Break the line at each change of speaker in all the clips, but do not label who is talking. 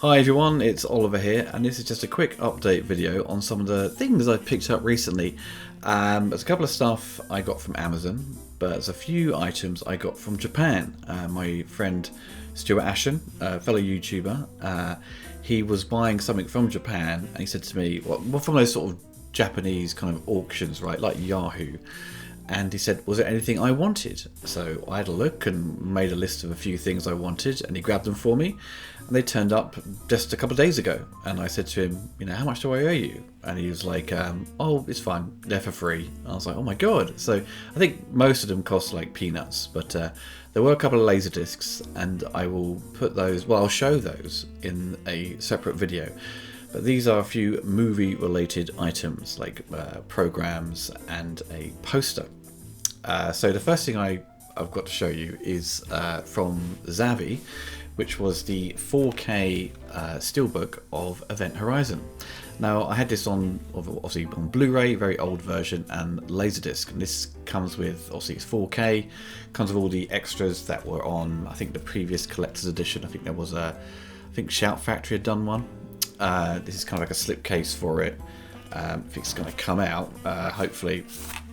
Hi everyone, it's Oliver here, and this is just a quick update video on some of the things I've picked up recently. There's a couple of stuff I got from Amazon, but there's a few items I got from Japan. My friend Stuart Ashen, a fellow YouTuber, he was buying something from Japan, and he said to me, well, from those sort of Japanese kind of auctions, right, like Yahoo. And he said, was there anything I wanted? So I had a look and made a list of a few things I wanted, and he grabbed them for me. And they turned up just a couple of days ago. And I said to him, how much do I owe you? And he was like, oh, it's fine. They're for free. I was like, oh my God. So I think most of them cost like peanuts. But there were a couple of laser discs, and I will put those, well, I'll show those in a separate video. But these are a few movie-related items, like programs and a poster. So the first thing I've got to show you is from Zavvi, which was the 4K steelbook of Event Horizon. Now, I had this obviously on Blu-ray, very old version, and Laserdisc. And this comes with, obviously it's 4K, comes with all the extras that were on, I think, the previous collector's edition. I think there was I think Shout Factory had done one. This is kind of like a slipcase for it. If it's going to come out, hopefully.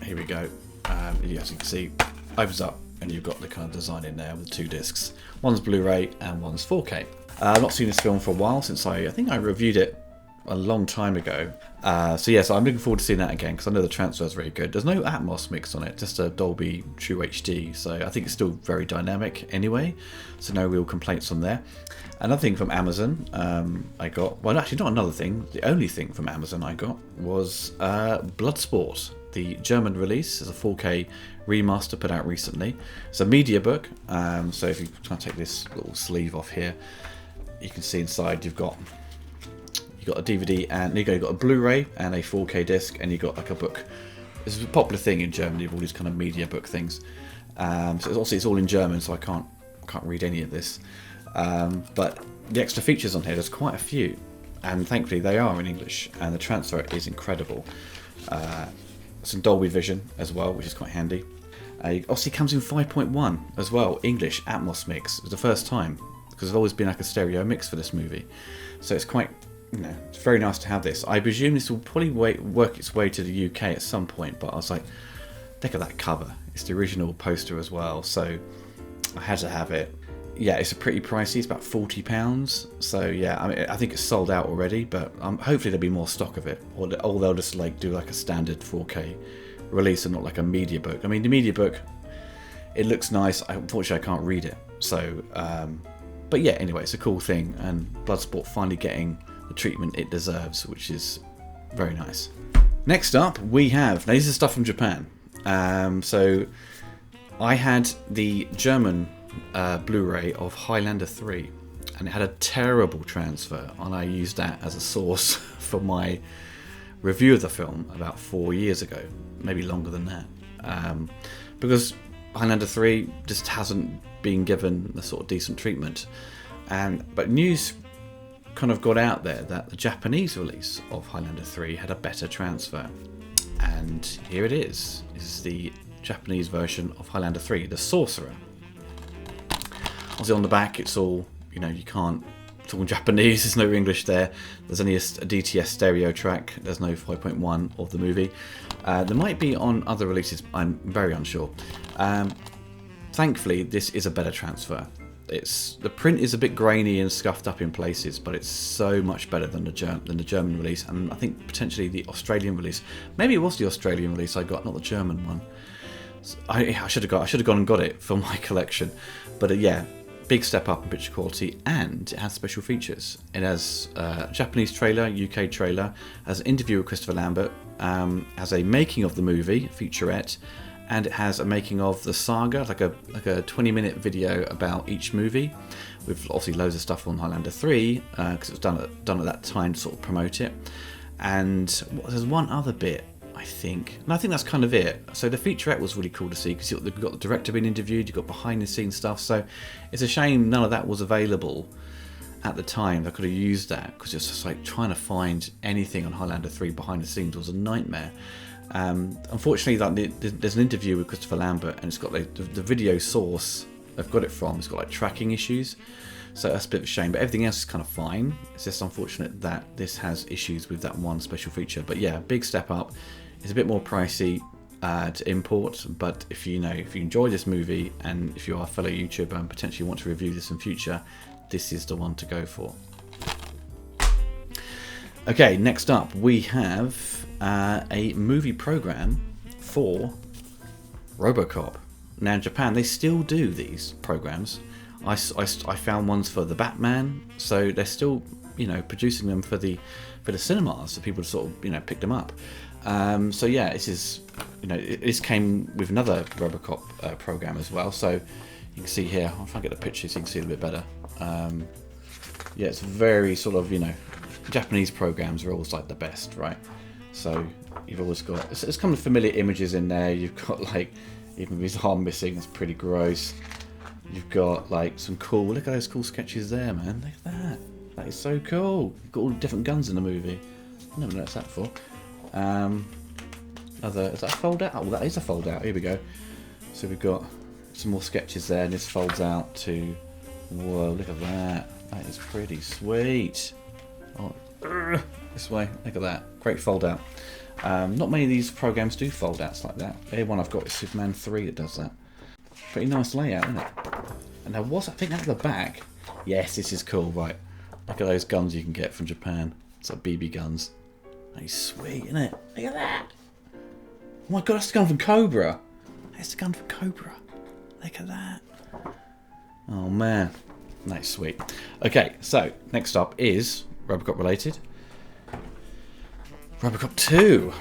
Here we go. As you can see, opens up and you've got the kind of design in there with the two discs. One's Blu-ray and one's 4K. I've not seen this film for a while, since I think I reviewed it a long time ago. So I'm looking forward to seeing that again, because I know the transfer is very good. There's no Atmos mix on it, just a Dolby True HD, so I think it's still very dynamic anyway, so no real complaints on there. Another thing from Amazon I got, well actually not another thing, the only thing from Amazon I got was Bloodsport. The German release is a 4K remaster put out recently. It's a media book, so if you try to take this little sleeve off here, you can see inside you've got a DVD, and you've got a Blu-ray and a 4K disc, and you've got like a book. This is a popular thing in Germany, all these kind of media book things. So it's all in German, so I can't read any of this. But the extra features on here, there's quite a few, and thankfully they are in English, and the transfer is incredible. Some Dolby Vision as well, which is quite handy. Obviously comes in 5.1 as well, English Atmos mix. It was the first time, because there's always been like a stereo mix for this movie, so it's quite, it's very nice to have this. I presume this will probably work its way to the UK at some point, but I was like, look at that cover. It's the original poster as well, so I had to have it. Yeah, it's a pretty pricey. It's about £40. So yeah, I think it's sold out already, but hopefully there'll be more stock of it, or they'll just do like a standard 4K release and not like a media book. I mean, the media book, it looks nice. Unfortunately, I can't read it. So, but yeah, anyway, it's a cool thing, and Bloodsport finally getting the treatment it deserves, which is very nice. Next up, we have, now this is stuff from Japan. So I had the German Blu-ray of Highlander 3, and it had a terrible transfer, and I used that as a source for my review of the film about 4 years ago, maybe longer than that, because Highlander 3 just hasn't been given the sort of decent treatment. But news kind of got out there that the Japanese release of Highlander 3 had a better transfer, and here it is. This is the Japanese version of Highlander 3, The Sorcerer. Obviously on the back it's all, you can't, it's all in Japanese, there's no English there. There's only a DTS stereo track, there's no 5.1 of the movie. There might be on other releases, I'm very unsure. Thankfully this is a better transfer. The print is a bit grainy and scuffed up in places, but it's so much better than the German release, and I think potentially the Australian release. Maybe it was the Australian release I got, not the German one. I should have gone and got it for my collection. But yeah, big step up in picture quality, and it has special features. It has a Japanese trailer, UK trailer, has an interview with Christopher Lambert, has a making of the movie, featurette, and it has a making of the saga, like a 20-minute video about each movie, with obviously loads of stuff on Highlander 3, because it was done at that time to sort of promote it. And there's one other bit, I think, and I think that's kind of it. So the featurette was really cool to see, because you've got the director being interviewed, you've got behind the scenes stuff, so it's a shame none of that was available at the time. I could have used that, because it's just like trying to find anything on Highlander 3 behind the scenes was a nightmare. Unfortunately, there's an interview with Christopher Lambert, and it's got the video source I've got it from. It's got like tracking issues, So that's a bit of a shame, but everything else is kind of fine. It's just unfortunate that this has issues with that one special feature. But yeah, big step up. It's a bit more pricey to import, but if you enjoy this movie and if you are a fellow YouTuber and potentially want to review this in future, this is the one to go for. Okay, next up we have a movie program for RoboCop. Now in Japan they still do these programs. I found ones for the Batman, so they're still producing them for the cinemas, so people sort of pick them up. So yeah, this came with another RoboCop program as well. So you can see here, I'll try and get the pictures so you can see it a bit better. Yeah, it's very sort of Japanese programs are always like the best, right? So you've always got it's kind of familiar images in there. You've got like even with his arm missing, it's pretty gross. You've got like some cool, look at those cool sketches there, man. Look at that. That is so cool. You've got all the different guns in the movie. I never noticed that before. Is that a fold out? Oh, that is a fold out. Here we go. So we've got some more sketches there, and this folds out to. Whoa! Look at that. That is pretty sweet. Oh, this way. Look at that. Great fold out. Not many of these programs do fold outs like that. The one I've got is Superman 3 that does that. Pretty nice layout, isn't it? And there was, I think, at the back. Yes, this is cool. Right. Look at those guns you can get from Japan. It's like BB guns. That is sweet, isn't it? Look at that. Oh my god, that's the gun from Cobra. That's the gun from Cobra. Look at that. Oh man. That's sweet. Okay, so next up is RoboCop related. RoboCop 2.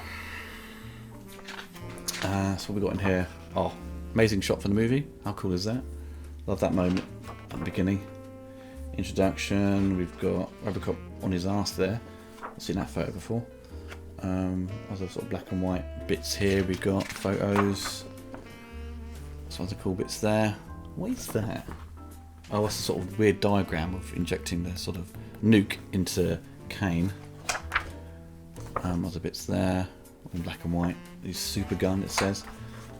That's what we got in here. Oh, amazing shot for the movie. How cool is that? Love that moment at the beginning. Introduction. We've got RoboCop on his ass there. I've seen that photo before. Other sort of black and white bits here. We've got photos. Some other cool bits there. What is that? Oh, that's a sort of weird diagram of injecting the sort of nuke into Kane. Other bits there in black and white. His super gun, it says.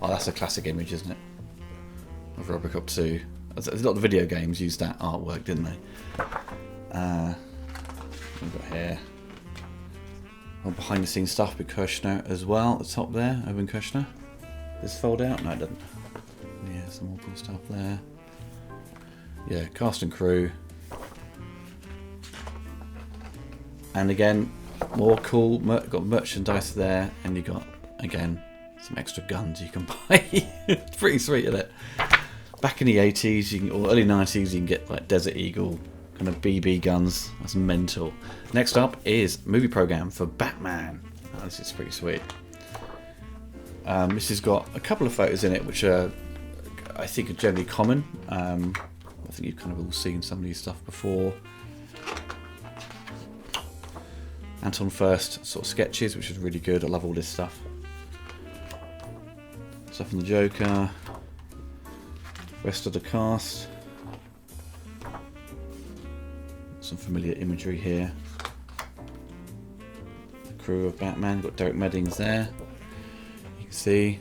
Oh, that's a classic image, isn't it? Of RoboCop 2. A lot of video games used that artwork, didn't they? We've got here. Well, behind the scenes stuff with Kirshner as well at the top there, Owen Kirshner. Does this fold out? No, it doesn't. Yeah, some more cool stuff there. Yeah, cast and crew. And again, more cool, got merchandise there, and you got, again, some extra guns you can buy. It's pretty sweet, isn't it? Back in the 80s, or early 90s, you can get like Desert Eagle, kind of BB guns. That's mental. Next up is movie program for Batman. Oh, this is pretty sweet. This has got a couple of photos in it, which are, I think, are generally common. I think you've kind of all seen some of these stuff before. Anton First sort of sketches, which is really good. I love all this stuff. Stuff from the Joker. Rest of the cast. Some familiar imagery here. The crew of Batman. Got Derek Meddings there. You can see.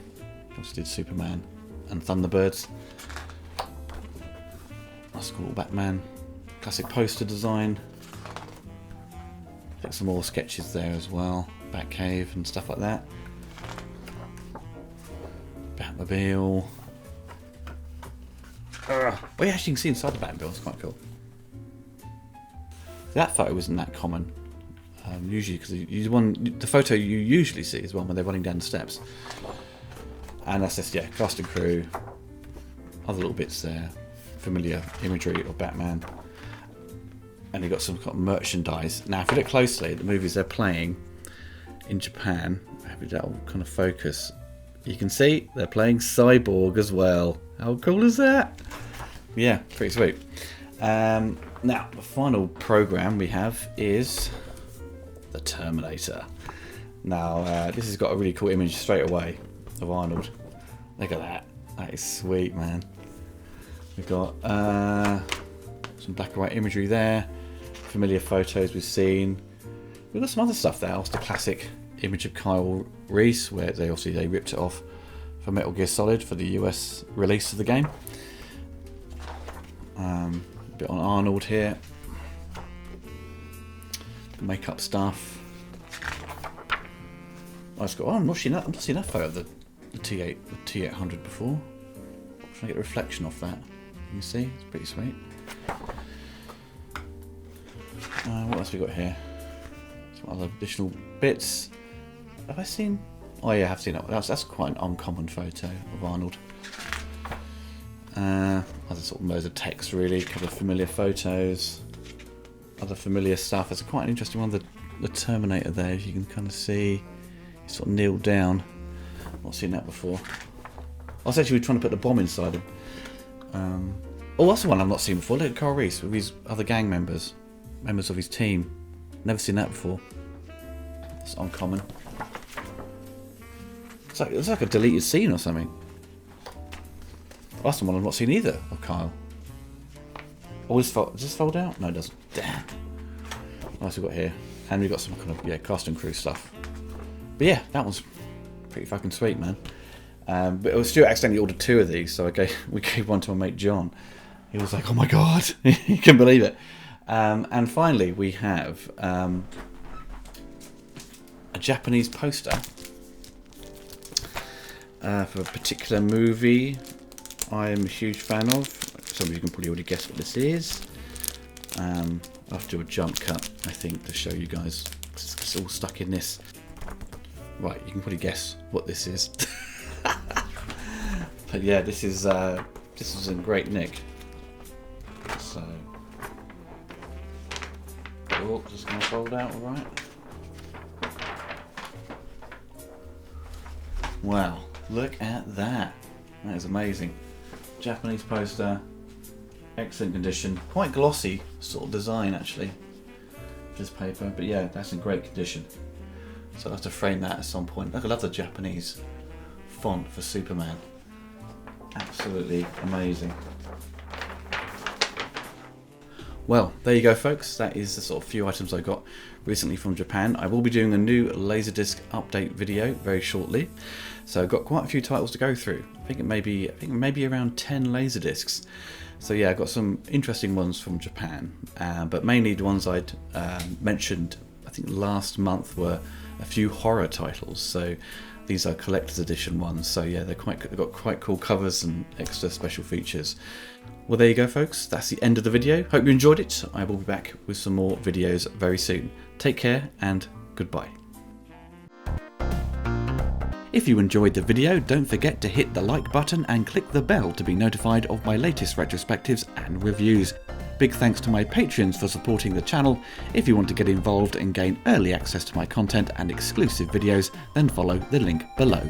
Just did Superman and Thunderbirds. That's cool. Batman. Classic poster design. Got some more sketches there as well. Batcave and stuff like that. Batmobile. Well, yeah, actually you can see inside the Batmobile. It's quite cool. That photo isn't that common. Usually, because the photo you usually see is one when they're running down the steps. And that's just, yeah, cast and crew. Other little bits there. Familiar imagery of Batman. And you've got some kind of merchandise. Now, if you look closely at the movies they're playing in Japan, maybe that'll kind of focus. You can see they're playing Cyborg as well. How cool is that? Yeah, pretty sweet. Now, the final program we have is the Terminator. Now, this has got a really cool image straight away of Arnold. Look at that. That is sweet, man. We've got some black and white imagery there. Familiar photos we've seen. We've got some other stuff there. Also the classic image of Kyle Reese, where they ripped it off for Metal Gear Solid for the US release of the game. bit on Arnold here. Makeup stuff. I've not seen that photo of the T800 before. I'm trying to get a reflection off that. You can see, it's pretty sweet. What else have we got here? Some other additional bits. Have I seen? Oh yeah, I have seen that. That's quite an uncommon photo of Arnold. Other sort of modes of text really, a couple of familiar photos. Other familiar stuff. There's quite an interesting one, the Terminator there, if you can kind of see. He's sort of kneeled down. Not seen that before. I was actually trying to put the bomb inside him. Oh, that's the one I've not seen before. Look at Carl Reese with his other gang members of his team. Never seen that before. It's uncommon. It's like a deleted scene or something. Oh, that's the one I've not seen either of Kyle. Does this fold out? No, it doesn't. Damn. What else have we got here? And we've got some kind of cast and crew stuff. But yeah, that one's pretty fucking sweet, man. But it was Stuart accidentally ordered 2 of these, so we gave one to my mate John. He was like, "Oh my god," he couldn't believe it. And finally, we have a Japanese poster for a particular movie I'm a huge fan of. Some of you can probably already guess what this is. I'll have to do a jump cut, I think, to show you guys. It's all stuck in this. Right, you can probably guess what this is. But yeah, this is in great nick. So, just gonna fold out, all right? Wow, look at that! That is amazing. Japanese poster, excellent condition, quite glossy sort of design actually. This paper, but yeah, that's in great condition. So I'll have to frame that at some point. Look, I love the Japanese font for Superman. Absolutely amazing. Well, there you go, folks. That is the sort of few items I got recently from Japan. I will be doing a new Laserdisc update video very shortly. So I've got quite a few titles to go through. I think it may be around 10 Laserdiscs. So yeah, I've got some interesting ones from Japan, but mainly the ones I'd mentioned, I think last month, were a few horror titles. So these are collector's edition ones. So yeah, they've got quite cool covers and extra special features. Well, there you go, folks. That's the end of the video. Hope you enjoyed it. I will be back with some more videos very soon. Take care and goodbye. If you enjoyed the video, don't forget to hit the like button and click the bell to be notified of my latest retrospectives and reviews. Big thanks to my patrons for supporting the channel. If you want to get involved and gain early access to my content and exclusive videos, then follow the link below.